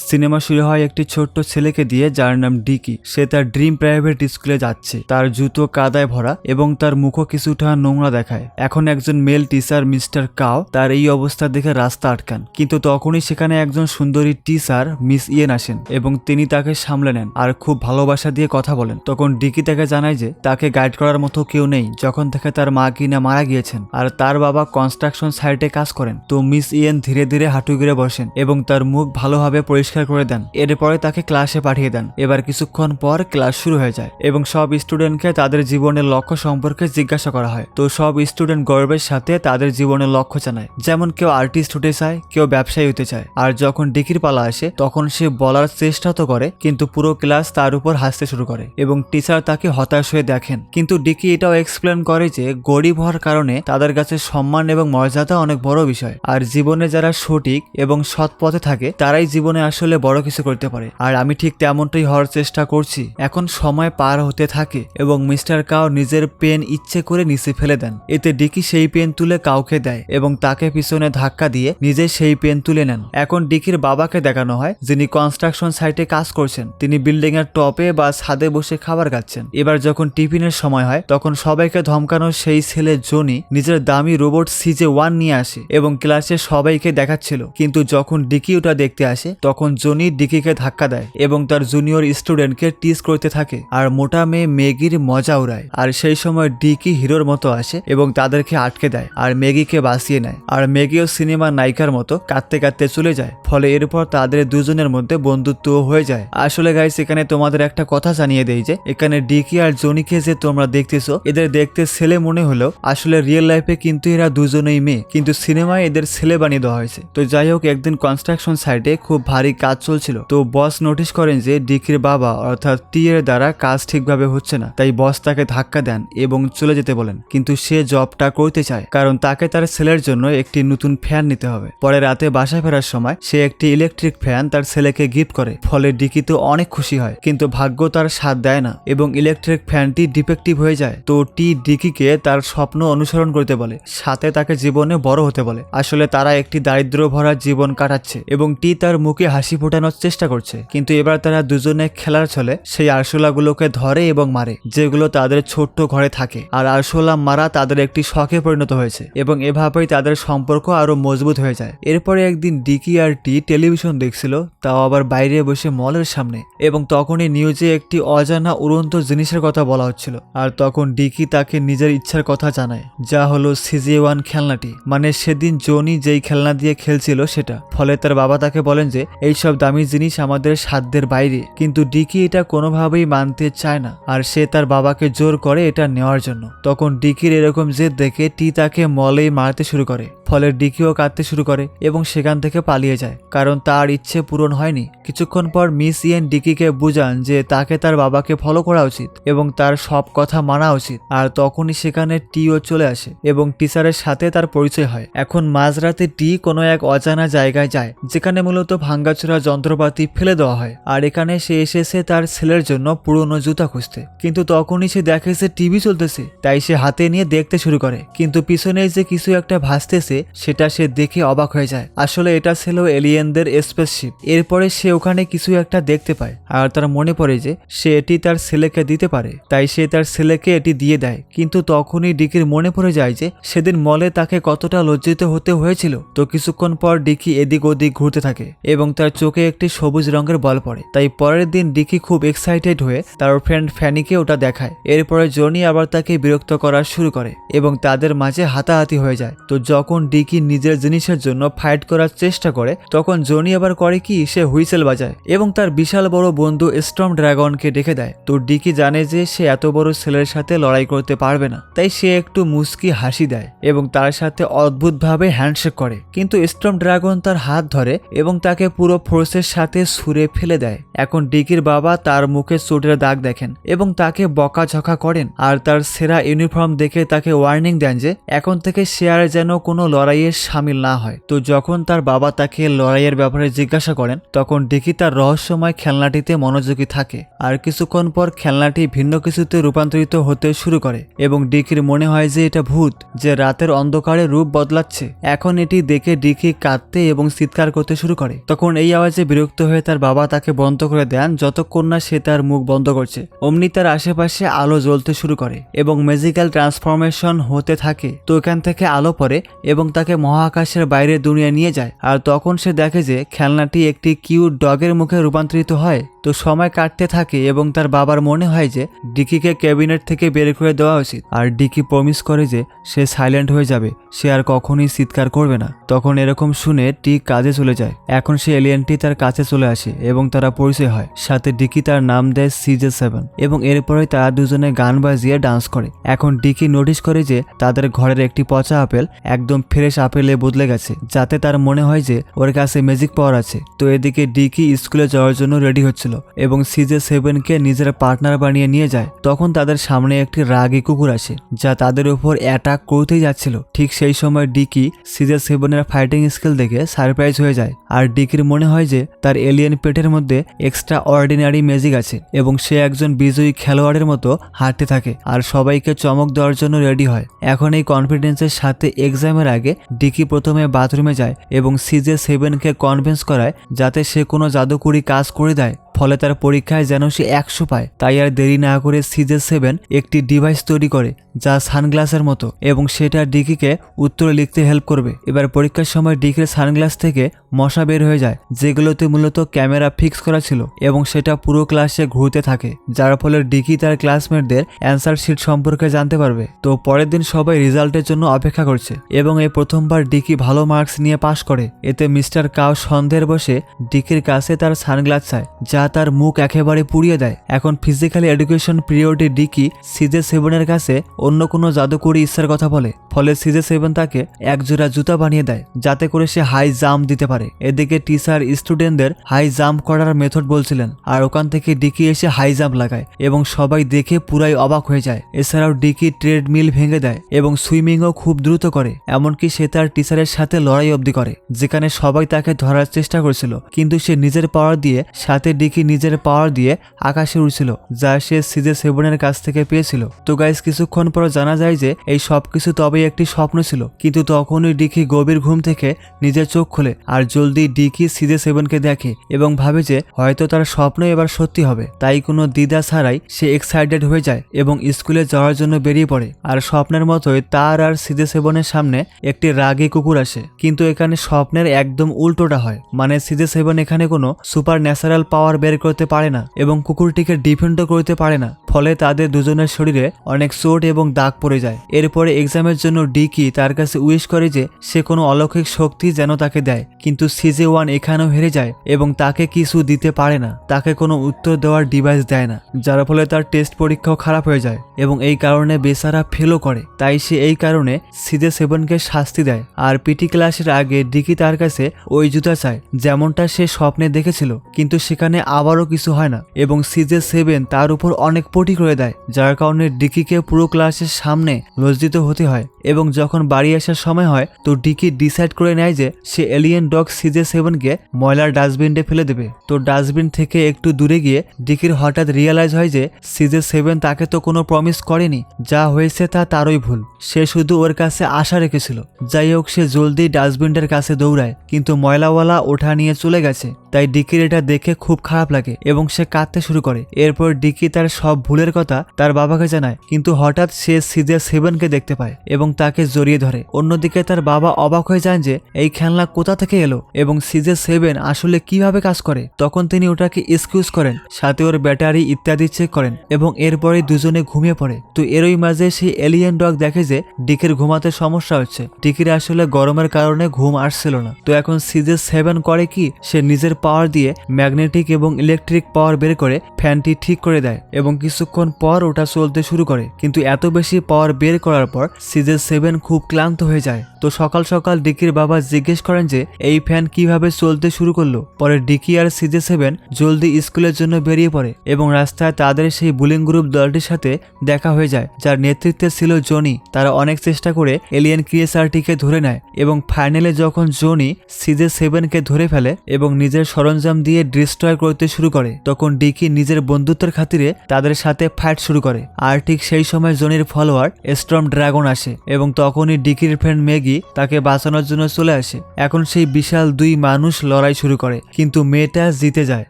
Cinema শুরু হয় একটি ছোট্ট ছেলেকে দিয়ে যার নাম ডিকি। সে তার ড্রিম প্রাইভেট স্কুলে যাচ্ছে। তার জুতো কাদায় ভরা এবং তার মুখও কিছুটা নোংরা দেখায়। এখন একজন মেল টিচার মিস্টার কাও তার এই অবস্থা দেখে রাস্তা আটকান, কিন্তু তখনই সেখানে একজন সুন্দরী টিচার মিস ইয়েন আসেন এবং তিনি তাকে সামলে নেন আর খুব ভালোবাসা দিয়ে কথা বলেন। তখন ডিকি তাকে জানায় যে তাকে গাইড করার মতো কেউ নেই যখন থেকে তার মা কিনা মারা গিয়েছেন আর তার বাবা কনস্ট্রাকশন সাইটে কাজ করেন। তো মিস ইয়েন ধীরে ধীরে হাঁটু গেড়ে বসেন এবং তার মুখ ভালোভাবে পরিষ্কার করে দেন। এরপরে তাকে ক্লাসে পাঠিয়ে দেন। এবার কিছুক্ষণ পর ক্লাস শুরু হয়ে যায় এবং সব স্টুডেন্টকে তাদের জীবনের লক্ষ্য সম্পর্কে জিজ্ঞাসা করা হয়। তো সব স্টুডেন্ট গর্বের সাথে তাদের জীবনের লক্ষ্য জানায়, যেমন কেউ আর্টিস্ট হতে চায়, কেউ ব্যবসায়ী হতে চায়। আর যখন ডিকির পালা আসে তখন সে বলার চেষ্টা তো করে, কিন্তু পুরো ক্লাস তার উপর হাসতে শুরু করে এবং টিচার তাকে হতাশ হয়ে দেখেন। কিন্তু ডিকি এটাও এক্সপ্লেন করে যে গরিব হওয়ার কারণে তাদের কাছে সম্মান এবং মর্যাদা অনেক বড় বিষয়, আর জীবনে যারা সঠিক এবং সৎ পথে থাকে তারাই জীবনে আসলে বড় কিছু করতে পারে। আর আমি ঠিক তেমনটাই হওয়ার চেষ্টা করছি। এখন সময় পার হতে থাকে এবং মিস্টার কাও নিজের পেন ইচ্ছে করে নিচে ফেলে দেন। এতে ডিকি সেই পেন তুলে কাউকে দেয় এবং তাকে পিছনে ধাক্কা দিয়ে নিজে সেই পেন তুলে নেন। এখন ডিকির বাবাকে দেখানো হয়, যিনি কনস্ট্রাকশন সাইটে কাজ করছেন। তিনি বিল্ডিং এর টপে বা ছাদে বসে খাবার খাচ্ছেন। এবার যখন টিফিনের সময় হয় তখন সবাইকে ধমকানো সেই ছেলে জনি নিজের দামি রোবট CJ-1 নিয়ে আসে এবং ক্লাসে সবাইকে দেখাচ্ছিল। কিন্তু যখন ডিকি ওটা দেখতে আসে তখন জনি ডিকিকে ধাক্কা দেয় এবং তার জুনিয়র স্টুডেন্টকে টিজ করতে থাকে আর মোটা মেয়ে ম্যাগির মজা উড়ায়। আর সেই সময় ডিকি হিরোর মতো আসে এবং তাদেরকে আটকে দেয় আর ম্যাগিকে বাঁচিয়ে নেয়। আর ম্যাগিও সিনেমার নায়িকার মতো কাঁদতে কাঁদতে চলে যায়। ফলে এরপর তাদের দুজনের মধ্যে বন্ধুত্ব হয়ে যায়। আসলে গাইস, এখানে তোমাদের একটা কথা জানিয়ে দেই যে এখানে ডিকি আর জনিকে যে তোমরা দেখতেছো, এদের দেখতে ছেলে মনে হলেও আসলে রিয়েল লাইফে কিন্তু এরা দুজনেই মেয়ে, কিন্তু সিনেমায় এদের ছেলে বানিয়ে দেওয়া হয়েছে। তো যাই হোক, একদিন কনস্ট্রাকশন সাইটে খুব ভারী কাজ চলছিল। তো বস নোটিশ করেন যে ডিকির বাবা অর্থাৎ টি এর দ্বারা কাজ ঠিকভাবে হচ্ছে না। তাই বস তাকে ধাক্কা দেন এবং চলে যেতে বলেন, কিন্তু সে জবটা করতে চায় কারণ তাকে তার ছেলের জন্য একটি নতুন ফ্যান নিতে হবে। পরে রাতে বাসায় ফেরার সময় সে একটি ইলেকট্রিক ফ্যান তার ছেলেকে গিফট করে। ফলে ডিকি তো অনেক খুশি হয়, কিন্তু ভাগ্য তার সাথ দেয় না এবং ইলেকট্রিক ফ্যানটি ডিফেক্টিভ হয়ে যায়। তো টি ডিকিকে তার স্বপ্ন অনুসরণ করতে বলে, সাথে তাকে জীবনে বড় হতে বলে। আসলে তারা একটি দারিদ্র ভরা জীবন কাটাচ্ছে এবং টি তার মুখে হাসি ফোটানোর চেষ্টা করছে। কিন্তু এবার তারা দুজনে খেলার ছলে সেই আরশোলাগুলোকে ধরে এবং মারে, যেগুলো তাদের ছোট্ট ঘরে থাকে। আর আরশোলা মারা তাদের একটি শখে পরিণত হয়েছে এবং এভাবেই তাদের সম্পর্ক আরো মজবুত হয়ে যায়। এরপরে একদিন ডিকি আর টি টেলিভিশন দেখছিল, তাও আবার বাইরে বসে মলের সামনে, এবং তখনই নিউজে একটি অজানা উড়ন্ত জিনিসের কথা বলা হচ্ছিল। আর তখন ডিকি তাকে নিজের ইচ্ছার কথা জানায়, যা হলো CJ-1 খেলনাটি, মানে সেদিন জনি যেই খেলনা দিয়ে খেলছিল সেটা। ফলে তার বাবা তাকে বলেন যে এইসব দামি জিনিস আমাদের সাধ্যের বাইরে, কিন্তু ডিকি এটা কোনোভাবেই মানতে চায় না আর সে তার বাবাকে জোর করে এটা নেওয়ার জন্য। তখন ডিকির এরকম জেদ দেখে টি তাকে মলেই মারতে শুরু করে। ফলে ডিকিও কাঁদতে শুরু করে এবং সেখান থেকে পালিয়ে যায়, কারণ তার ইচ্ছে পূরণ হয়নি। কিছুক্ষণ পর মিস ইয়েন ডিকিকে বুঝান যে তাকে তার বাবাকে ফলো করা উচিত এবং তার সব কথা মানা উচিত। আর তখনই সেখানে টিও চলে আসে এবং টিচারের সাথে তার পরিচয় হয়। এখন মাঝরাতে টি কোনো এক অজানা জায়গায় যায়, যেখানে মূলত ভাঙ্গাচোরা যন্ত্রপাতি ফেলে দেওয়া হয়। আর এখানে সে এসেছে তার ছেলের জন্য পুরনো জুতা খুঁজতে, কিন্তু তখনই সে দেখে যে টিভি চলতেছে। তাই সে হাতে নিয়ে দেখতে শুরু করে, কিন্তু পিছনে যে কিছু একটা ভাসতেছে সেটা সে দেখে অবাক হয়ে যায়। আসলে এটা ছিল এলিয়েনদের স্পেসশিপ। এরপরে সে ওখানে কিছু একটা দেখতে পায় আর তার মনে পড়ে যে সে এটি তার ছেলেকে দিতে পারে, তাই সে তার ছেলেকে এটি দিয়ে দেয়। কিন্তু তখনই ডিকির মনে পড়ে যায় যে সেদিন মলে তাকে কতটা লজ্জিত হতে হয়েছিল। তো কিছুক্ষণ পর ডিকি এদিক ওদিক ঘুরতে থাকে এবং তার চোখে একটি সবুজ রঙের বল পড়ে। তাই পরের দিন ডিকি খুব এক্সাইটেড হয়ে তার ফ্রেন্ড ফ্যানিকে ওটা দেখায়। এরপরে জনি আবার তাকে বিরক্ত করা শুরু করে এবং তাদের মাঝে হাতাহাতি হয়ে যায়। তো যখন ডিকি নিজের জিনিসের জন্য ফাইট করার চেষ্টা করে তখন জনি আবার করে কি, সে হুইসেল বাজায় এবং তার বিশাল বড় বন্ধু স্টর্ম ড্রাগনকে ডেকে দেয়। তো ডিকি জানে যে সে এত বড় ছেলের সাথে লড়াই করতে পারবে না, তাই সে একটু মুস্কি হাসি দেয় এবং তার সাথে অদ্ভুতভাবে হ্যান্ডশেক করে। কিন্তু স্টর্ম ড্রাগন তার হাত ধরে এবং তাকে পুরো ফোর্সের সাথে ছুঁড়ে ফেলে দেয়। এখন ডিকির বাবা তার মুখে চোটের দাগ দেখেন এবং তাকে বকাঝকা করেন আর তার সেরা ইউনিফর্ম দেখে তাকে ওয়ার্নিং দেন যে এখন থেকে সে আর যেন কোনো লড়াইয়ে সামিল না হয়। তো যখন তার বাবা তাকে লড়াইয়ের ব্যাপারে জিজ্ঞাসা করেন তখন ডিকি তার রহস্যময় খেলনাটিতে মনোযোগী থাকে। আর কিছুক্ষণ পর খেলনাটি ভিন্ন কিছুতে রূপান্তরিত হতে শুরু করে এবং ডিকির মনে হয় যে এটা ভূত, যে রাতের অন্ধকারে রূপ বদলাচ্ছে। এখন এটি দেখে ডিকি কাঁদতে এবং চিৎকার করতে শুরু করে। তখন এই আওয়াজে বিরক্ত হয়ে তার বাবা তাকে বন্ধ করে দেন যতক্ষণ না সে তার মুখ বন্ধ করছে। অমনি তার আশেপাশে আলো জ্বলতে শুরু করে এবং ম্যাজিক্যাল ট্রান্সফরমেশন হতে থাকে। তো এখান থেকে আলো পড়ে এবং তাকে মহাকাশের বাইরে দুনিয়া নিয়ে যায়। আর তখন সে দেখে যে খেলনাটি একটি কিউট ডগের মুখে রূপান্তরিত হয়। তো সময় কাটতে থাকে এবং তার বাবার মনে হয় যে ডিকিকে ক্যাবিনেট থেকে বের করে দেওয়া উচিত। আর ডিকি প্রমিস করে যে সে সাইলেন্ট হয়ে যাবে, সে আর কখনোই চিৎকার করবে না। তখন এরকম শুনে টিক কাজে চলে যায়। এখন সে এলিয়েনটি তার কাছে চলে আসে এবং তারা পরিচয় হয়। সাথে ডিকি তার নাম দেয় CJ7 এবং এরপরে তারা দুজনে গান বাজিয়ে ডান্স করে। এখন ডিকি নোটিস করে যে তাদের ঘরের একটি পচা আপেল একদম ফ্রেশ আপেলে বদলে গেছে, যাতে তার মনে হয় যে ওর কাছে ম্যাজিক পাওয়ার আছে। তো এদিকে ডিকি স্কুলে যাওয়ার জন্য রেডি হচ্ছিল এবং CJ7কে নিজের পার্টনার বানিয়ে নিয়ে যায়। তখন তাদের সামনে একটি রাগী কুকুর আসে যা তাদের উপর অ্যাটাক করতেই যাচ্ছিল। ঠিক সেই সময় ডিকি CJ7-এর ফাইটিং স্কিল দেখে সারপ্রাইজ হয়ে যায়। আর ডিকির মনে হয় যে তার এলিয়েন পেটের মধ্যে এক্সট্রা অর্ডিনারি ম্যাজিক আছে এবং সে একজন বিজয়ী খেলোয়াড়ের মতো হাঁটতে থাকে আর সবাইকে চমক দেওয়ার জন্য রেডি হয়। এখন এই কনফিডেন্সের সাথে এক্সামের আগে ডিকি প্রথমে বাথরুমে যায় এবং CJ7-কে কনভিন্স করায় যাতে সে কোনো জাদুকরি কাজ করে দেয়, ফলে তার পরীক্ষায় যেন সে 100 পায়। তাই আর দেরি না করে CJ7 একটি ডিভাইস তৈরি করে যা সানগ্লাসের মতো এবং সেটা ডিকিকে উত্তর লিখতে হেল্প করবে। এবার পরীক্ষার সময় ডিকির সানগ্লাস থেকে মশা বের হয়ে যায়, যেগুলোতে মূলত ক্যামেরা ফিক্স করা ছিল এবং সেটা পুরো ক্লাসে ঘুরতে থাকে, যার ফলে ডিকি তার ক্লাসমেটদের অ্যান্সার শিট সম্পর্কে জানতে পারবে। তো পরের দিন সবাই রেজাল্টের জন্য অপেক্ষা করছে এবং এই প্রথমবার ডিকি ভালো মার্কস নিয়ে পাশ করে। এতে মিস্টার কাও সন্দেহের বসে ডিকির কাছে তার সানগ্লাস চায়, যা তার মুখ একেবারে পুড়িয়ে দেয়। এখন ফিজিক্যাল এডুকেশন পিরিয়ডে ডিকি CJ7-এর কাছে অন্য কোনো জাদুকরি ইচ্ছার কথা বলে, ফলে CJ7 তাকে একজোড়া জুতা বানিয়ে দেয় যাতে করে সে হাই জাম্প দিতে পারে। এদিকে টিচার স্টুডেন্টদের হাই জাম্প করার মেথড বলছিলেন আর ওখান থেকে ডিকি এসে হাই জাম্প লাগায় এবং সবাই দেখে পুরাই অবাক হয়ে যায়। এছাড়াও ডিকি ট্রেডমিল ভেঙে দেয় এবং সুইমিংও খুব দ্রুত করে, এমনকি সে তার টিচারের সাথে লড়াই অবধি করে, যেখানে সবাই তাকে ধরার চেষ্টা করছিল। কিন্তু সে নিজের পাওয়ার দিয়ে, সাথে ডিকি নিজের পাওয়ার দিয়ে আকাশে উড়ছিল, যা সে CJ7-এর কাছ থেকে পেয়েছিল। তো গাইস, কিছুক্ষণ পর জানা যায় যে এই সবকিছু তবেই একটি স্বপ্ন ছিল। কিন্তু তখনই ডিকি গভীর ঘুম থেকে নিজের চোখ খোলে আর জলদি ডিকি CJ7-কে দেখে এবং ভাবে যে হয়তো তার স্বপ্ন এবার সত্যি হবে। তাই কোনো দ্বিধা ছাড়াই সে এক্সাইটেড হয়ে যায় এবং স্কুলে যাওয়ার জন্য বেরিয়ে পড়ে। আর স্বপ্নের মতোই তার আর CJ7-এর সামনে একটি রাগী কুকুর আসে। কিন্তু এখানে স্বপ্নের একদম উল্টোটা হয়, মানে CJ7 এখানে কোনো সুপার ন্যাচারাল পাওয়ার বের করতে পারে না এবং কুকুরটিকে ডিফেন্ডও করতে পারে না, ফলে তাদের দুজনের শরীরে অনেক চোট এবং দাগ পড়ে যায়। এরপরে এক্সামের জন্য ডিকি তার কাছে উইশ করে যে সে কোনো অলৌকিক শক্তি যেন তাকে দেয়, কিন্তু CJ1 এখানেও হেরে যায় এবং তাকে কিছু দিতে পারে না, তাকে কোনো উত্তর দেওয়ার ডিভাইস দেয় না, যার ফলে তার টেস্ট পরীক্ষাও খারাপ হয়ে যায় এবং এই কারণে বেচারা ফেলও করে। তাই সে এই কারণে CJ7-কে শাস্তি দেয়। আর পিটি ক্লাসের আগে ডিকি তার কাছে ওই জুতা চায় যেমনটা সে স্বপ্নে দেখেছিল, কিন্তু সেখানে আবারও কিছু হয় না এবং CJ7 তার উপর অনেক পটি করে দেয়, যার কারণে ডিকিকে পুরো ক্লাসের সামনে লজ্জিত হতে হয়। এবং যখন বাড়ি আসার সময় হয় তো ডিকি ডিসাইড করে নেয় যে সে এলিয়েন ডগ CJ7-কে ময়লার ডাস্টবিনে ফেলে দেবে। তো ডাস্টবিন থেকে একটু দূরে গিয়ে ডিকির হঠাৎ রিয়েলাইজ হয় যে CJ7 তাকে তো কোনো প্রমিস করেনি, যা হয়েছে তা তারই ভুল, সে শুধু ওর কাছে আশা রেখেছিল। যাই হোক, সে জলদি ডাস্টবিনের কাছে দৌড়ায়, কিন্তু ময়লাওয়ালা ওঠা নিয়ে চলে গেছে। তাই ডিকির এটা দেখে খুব খারাপ লাগে এবং সে কাঁদতে শুরু করে। এরপর ডিকি তার সব ভুলের কথা তার বাবাকে জানায়, কিন্তু হঠাৎ সে CJ7-কে দেখতে পায় এবং তাকে জড়িয়ে ধরে। অন্যদিকে তার বাবা অবাক হয়ে যান যে এই খেলনা কোথা থেকে এলো এবং CJ7 আসলে কিভাবে কাজ করে। তখন তিনি ওটাকে এক্সকিউজ করেন, সাথে ওর ব্যাটারি ইত্যাদি চেক করেন এবং এরপরে দুজনে ঘুমিয়ে পড়ে। তো এরই মাঝে সেই এলিয়েন ডগ দেখে যে ডিকির ঘুমাতে সমস্যা হচ্ছে। ডিকির আসলে গরমের কারণে ঘুম আসছিল না। তো এখন CJ7 করে কি, সে নিজের পাওয়ার দিয়ে ম্যাগনেটিক এবং ইলেকট্রিক পাওয়ার বের করে ফ্যানটি ঠিক করে দেয় এবং কিছুক্ষণ পর ওটা চলতে শুরু করে। কিন্তু এত বেশি পাওয়ার বের করার পর CJ7 খুব ক্লান্ত হয়ে যায়। তো সকাল সকাল ডিকির বাবা জিজ্ঞেস করেন যে এই ফ্যান কিভাবে চলতে শুরু করলো। পরে ডিকি আর CJ7 জলদি স্কুলের জন্য বেরিয়ে পড়ে এবং রাস্তায় তাদের সেই বুলিং গ্রুপ দলটির সাথে দেখা হয়ে যায়, যার নেতৃত্বে ছিল জনি। তারা অনেক চেষ্টা করে এলিয়েন ক্রিয়েচারটিকে ধরে নেয় এবং ফাইনালে যখন জনি CJ7-কে ধরে ফেলে এবং নিজের সরঞ্জাম দিয়ে ডিস্ট্রয় করতে শুরু করে, তখন ডিকি নিজের বন্ধুত্বের খাতিরে তাদের সাথে ফাইট শুরু করে। আর ঠিক সেই সময় জনি ওয়ানের ফলোয়ার স্টর্ম ড্রাগন আসে এবং তখনই ডিকির ফ্রেন্ড ম্যাগি তাকে বাঁচানোর জন্য চলে আসে। এখন সেই বিশাল দুই মানুষ লড়াই শুরু করে, কিন্তু মেয়েটা জিতে যায়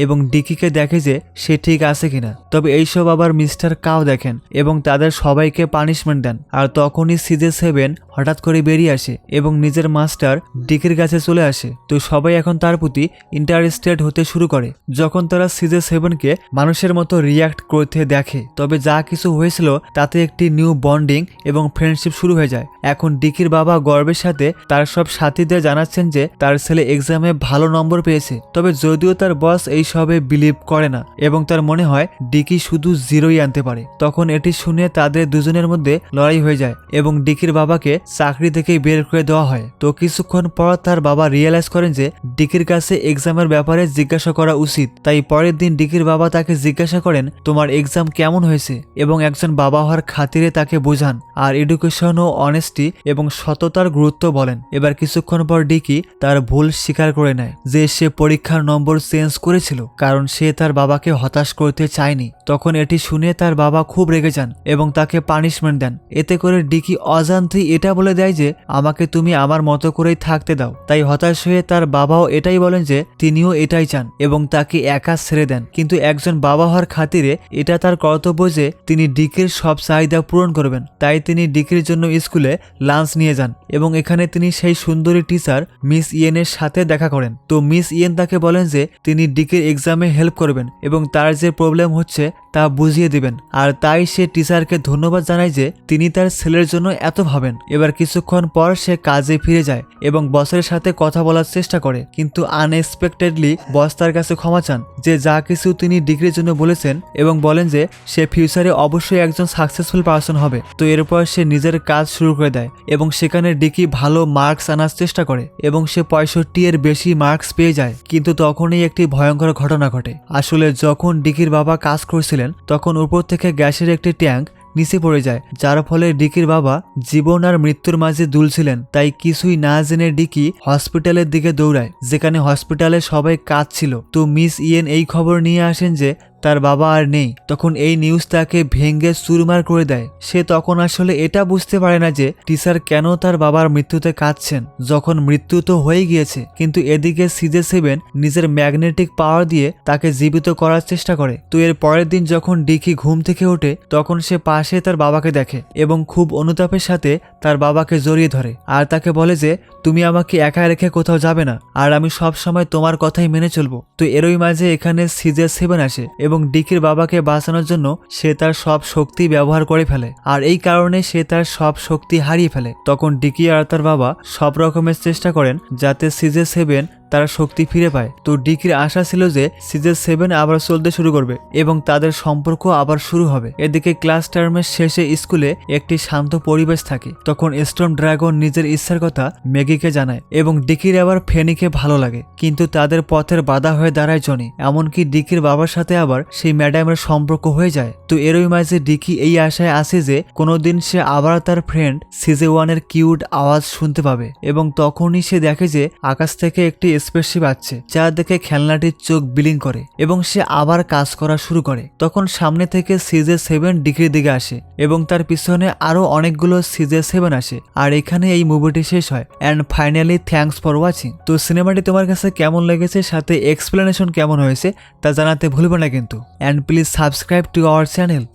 এবং ডিকিকে দেখে যে সে ঠিক আছে কিনা। তবে এইসব আবার মিস্টার কাও দেখেন এবং তাদের সবাইকে পানিশমেন্ট দেন। আর তখনই CJ7 হঠাৎ করে বেরিয়ে আসে এবং নিজের মাস্টার ডিকির কাছে চলে আসে। তো সবাই এখন তার প্রতি ইন্টারেস্টেড হতে শুরু করে। যখন তারা CJ7কে মানুষের মতো রিয়াক্ট করতে দেখে, তবে যা কিছু হয়েছিল তাতে একটি নিউ বন্ডিং এবং ফ্রেন্ডশিপ শুরু হয়ে যায়। এখন ডিকির বাবা গর্বের সাথে তার সব সাথীদের জানাচ্ছেন যে তার ছেলে এক্সামে ভালো নম্বর পেয়েছে। তবে যদিও তার বস এই সবে বিলিভ করে না এবং তার মনে হয় ডিকি শুধু জিরোই আনতে পারে। তখন এটি শুনে তাদের দুজনের মধ্যে লড়াই হয়ে যায় এবং ডিকির বাবাকে চাকরি থেকে বের করে দেওয়া হয়। তো কিছুক্ষণ পর তার বাবা রিয়েলাইজ করেন যে ডিকির কাছে এক্সামের ব্যাপারে জিজ্ঞাসা করা উচিত। তাই পরের দিন ডিকির বাবা তাকে জিজ্ঞাসা করেন তোমার এক্সাম কেমন হয়েছে, এবং একজন বাবা হওয়ার খাতিরে তাকে বোঝান আর এডুকেশন ও অনেস্টি এবং সততার গুরুত্ব বলেন। এবার কিছুক্ষণ পর ডিকি তার ভুল স্বীকার করে নেয় যে সে পরীক্ষার নম্বর চেঞ্জ করেছিল কারণ সে তার বাবাকে হতাশ করতে চায়নি। তখন এটি শুনে তার বাবা খুব রেগে যান এবং তাকে পানিশমেন্ট দেন। এতে করে ডিকি অজান্তেই এটা বলে দেয় যে আমাকে তুমি আমার মতো করেই থাকতে দাও। তাই হতাশ হয়ে তার বাবাও এটাই বলেন যে তিনিও এটাই চান এবং তাকে একা ছেড়ে দেন। কিন্তু একজন বাবা হওয়ার খাতিরে এটা তার কর্তব্য যে তিনি ডিকির সব চাহিদা পূরণ করবেন। তাই তিনি ডিকির জন্য স্কুলে লাঞ্চ নিয়ে যান এবং এখানে তিনি সেই সুন্দরী টিচার মিস ইয়েনের সাথে দেখা করেন। তো মিস ইয়েন তাকে বলেন যে তিনি ডিকির এক্সামে হেল্প করবেন এবং তার যে প্রবলেম হচ্ছে তা বুঝিয়ে দিবেন। আর তাই সে টিচারকে ধন্যবাদ জানায় যে তিনি তার ছেলের জন্য এত ভাবেন। এবার কিছুক্ষণ পর সে কাজে ফিরে যায় এবং বসের সাথে কথা বলার চেষ্টা করে, কিন্তু আনএক্সপেক্টেডলি বস তার কাছে ক্ষমা চান যে যা কিছু তিনি ডিগ্রির জন্য বলেছেন এবং বলেন যে সে ফিউচারে অবশ্যই একজন সাকসেসফুল পার্সন হবে। তো এরপর সে নিজের কাজ শুরু করে দেয় এবং সেখানে ডিকি ভালো মার্কস আনার চেষ্টা করে এবং সে 65 এর বেশি মার্কস পেয়ে যায়। কিন্তু তখনই একটি ভয়ঙ্কর ঘটনা ঘটে। আসলে যখন ডিকির বাবা কাজ করছিলেন তখন উপর থেকে গ্যাসের একটি ট্যাঙ্ক নিচে পড়ে যায়, যার ফলে ডিকির বাবা জীবন আর মৃত্যুর মাঝে দুলছিলেন। তাই কিছুই না জেনে ডিকি হসপিটালের দিকে দৌড়ায়, যেখানে হসপিটালে সবাই কাঁদছিল। তো মিস ইয়েন এই খবর নিয়ে আসেন যে তার বাবা আর নেই। তখন এই নিউজ তাকে ভেঙ্গে চুরমার করে দেয়। সে তখন আসলে এটা বুঝতে পারে না যে টিচার কেন তার বাবার মৃত্যুতে কাঁদছেন যখন মৃত্যু তো হয়ে গিয়েছে। কিন্তু এদিকে CJ7 নিজের ম্যাগনেটিক পাওয়ার দিয়ে তাকে জীবিত করার চেষ্টা করে। তো এর পরের দিন যখন ডিকি ঘুম থেকে ওঠে তখন সে পাশে তার বাবাকে দেখে এবং খুব অনুতাপের সাথে তার বাবাকে জড়িয়ে ধরে আর তাকে বলে যে তুমি আমাকে একা রেখে কোথাও যাবে না আর আমি সব সময় তোমার কথাই মেনে চলবো। তো এরই মাঝে এখানে CJ7 আসে এবং ডিকির বাবাকে বাঁচানোর জন্য সে তার সব শক্তি ব্যবহার করে ফেলে আর এই কারণে সে তার সব শক্তি হারিয়ে ফেলে। তখন ডিকি আর তার বাবা সব রকমের চেষ্টা করেন যাতে CJ7 তারা শক্তি ফিরে পায়। তো ডিকির আশা ছিল যে CJ7 আবার চলতে শুরু করবে এবং তাদের সম্পর্ক আবার শুরু হবে। এদিকে ক্লাস টার্মের শেষে স্কুলে একটি শান্ত পরিবেশ থাকে। তখন স্টর্ম ড্রাগন নিজের ইচ্ছার কথা ম্যাগিকে জানায় এবং ডিকির আবার ফেনিকে ভালো লাগে, কিন্তু তাদের পথের বাধা হয়ে দাঁড়ায় জনি। এমনকি ডিকির বাবার সাথে আবার সেই ম্যাডামের সম্পর্ক হয়ে যায়। তো এরই মাঝে ডিকি এই আশায় আসে যে কোনোদিন সে আবার তার ফ্রেন্ড CJ1 এর কিউট আওয়াজ শুনতে পাবে এবং তখনই সে দেখে যে আকাশ থেকে একটি স্পেসশিপ আসছে, যা দেখে খেলনাটির চোখ বিলিং করে এবং সে আবার কাজ করা শুরু করে। তখন সামনে থেকে CJ7 ডিকির দিকে আসে এবং তার পিছনে আরো অনেকগুলো CJ7 আসে। আর এখানে এই মুভিটি শেষ হয়। And finally thanks for watching. তো সিনেমাটি তোমার কাছে কেমন লেগেছে, সাথে এক্সপ্লেনেশন কেমন হয়েছে তা জানাতে ভুলবে না কিন্তু। And please subscribe to our channel.